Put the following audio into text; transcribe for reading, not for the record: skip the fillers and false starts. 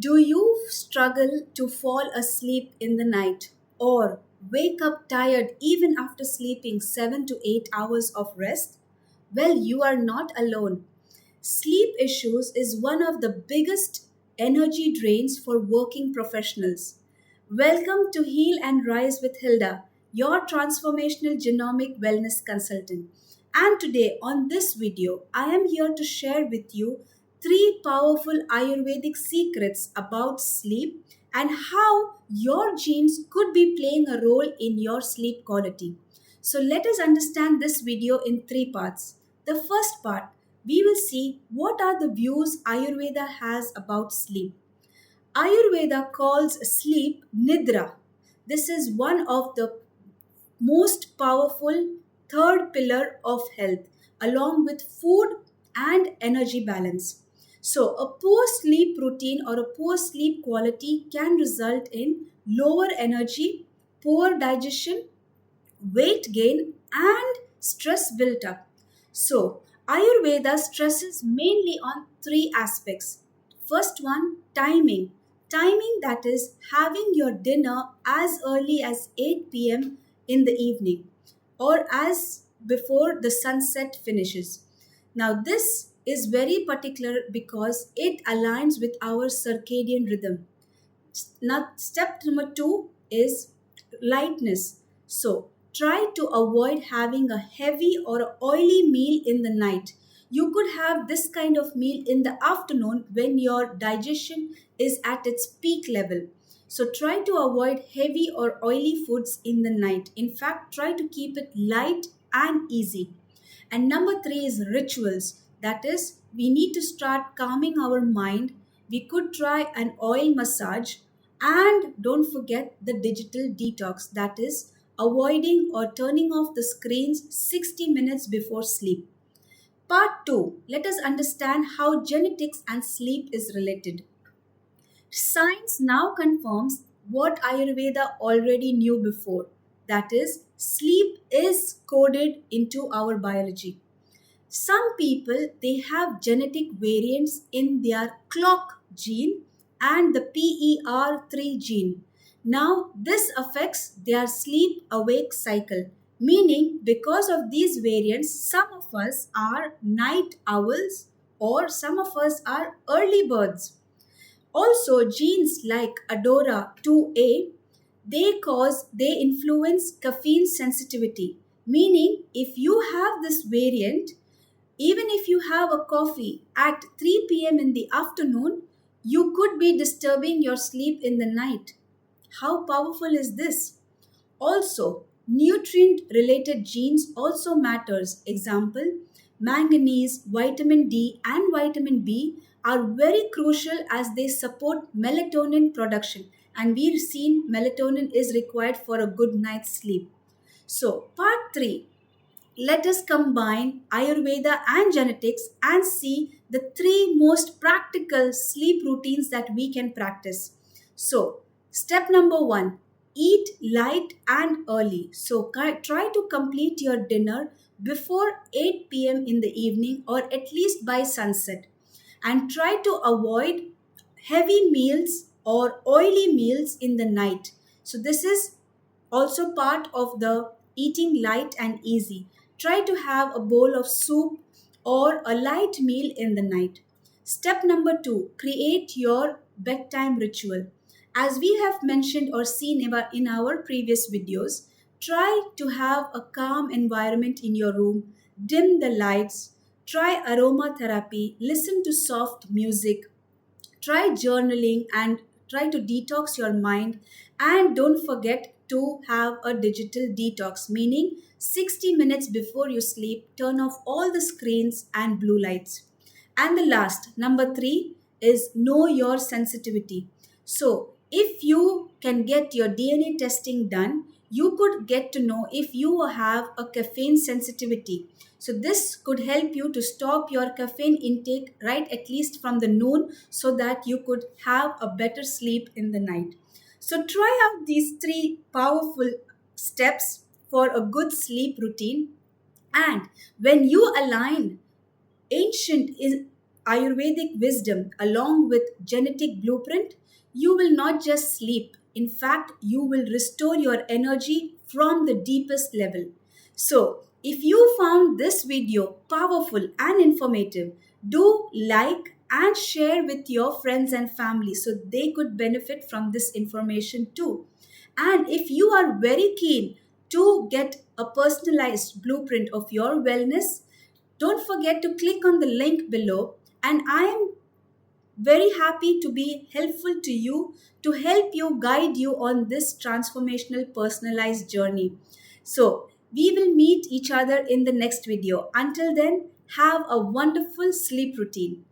Do you struggle to fall asleep in the night or wake up tired even after sleeping 7 to 8 hours of rest? Well, you are not alone. Sleep issues is one of the biggest energy drains for working professionals. Welcome to Heal and Rise with Hilda, your transformational genomic wellness consultant. And today on this video, I am here to share with you three powerful Ayurvedic secrets about sleep and how your genes could be playing a role in your sleep quality. So let us understand this video in three parts. The first part, we will see what are the views Ayurveda has about sleep. Ayurveda calls sleep nidra. This is one of the most powerful third pillar of health, along with food and energy balance. So, a poor sleep routine or a poor sleep quality can result in lower energy, poor digestion, weight gain, and stress built up. So, Ayurveda stresses mainly on three aspects. First one, timing. Timing, that is having your dinner as early as 8 p.m. in the evening or as before the sunset finishes. Now, this is very particular because it aligns with our circadian rhythm. Now, step number two is lightness. So, try to avoid having a heavy or a oily meal in the night. You could have this kind of meal in the afternoon when your digestion is at its peak level. So, try to avoid heavy or oily foods in the night. In fact, try to keep it light and easy. And number three is rituals. That is, we need to start calming our mind. We could try an oil massage and don't forget the digital detox. That is, avoiding or turning off the screens 60 minutes before sleep. Part 2. Let us understand how genetics and sleep is related. Science now confirms what Ayurveda already knew before. That is, sleep is coded into our biology. Some people they have genetic variants in their clock gene and the PER3 gene. Now this affects their sleep awake cycle, meaning because of these variants some of us are night owls or some of us are early birds. Also, genes like Adora 2A, they influence caffeine sensitivity. Meaning, if you have this variant, even if you have a coffee at 3 p.m. in the afternoon, you could be disturbing your sleep in the night. How powerful is this? Also, nutrient related genes also matters. Example, manganese, vitamin D and vitamin B are very crucial as they support melatonin production and we've seen melatonin is required for a good night's sleep. So, part 3, let us combine Ayurveda and genetics and see the three most practical sleep routines that we can practice. So, step number 1, eat light and early. So, try to complete your dinner before 8 p.m. in the evening or at least by sunset. And try to avoid heavy meals or oily meals in the night. So, this is also part of the eating light and easy. Try to have a bowl of soup or a light meal in the night. Step number 2, create your bedtime ritual. As we have mentioned or seen in our previous videos, try to have a calm environment in your room, dim the lights, try aromatherapy, listen to soft music, try journaling and try to detox your mind, and don't forget to have a digital detox, meaning 60 minutes before you sleep turn off all the screens and blue lights. And the last, number 3, is know your sensitivity. So if you can get your DNA testing done, you could get to know if you have a caffeine sensitivity. So this could help you to stop your caffeine intake right at least from the noon so that you could have a better sleep in the night. So try out these three powerful steps for a good sleep routine. And when you align ancient is Ayurvedic wisdom along with genetic blueprint, you will not just sleep. In fact, you will restore your energy from the deepest level. So, if you found this video powerful and informative, do like and share with your friends and family so they could benefit from this information too. And if you are very keen to get a personalized blueprint of your wellness, don't forget to click on the link below. And I am very happy to be helpful to you to help you guide you on this transformational personalized journey. So, we will meet each other in the next video. Until then, have a wonderful sleep routine.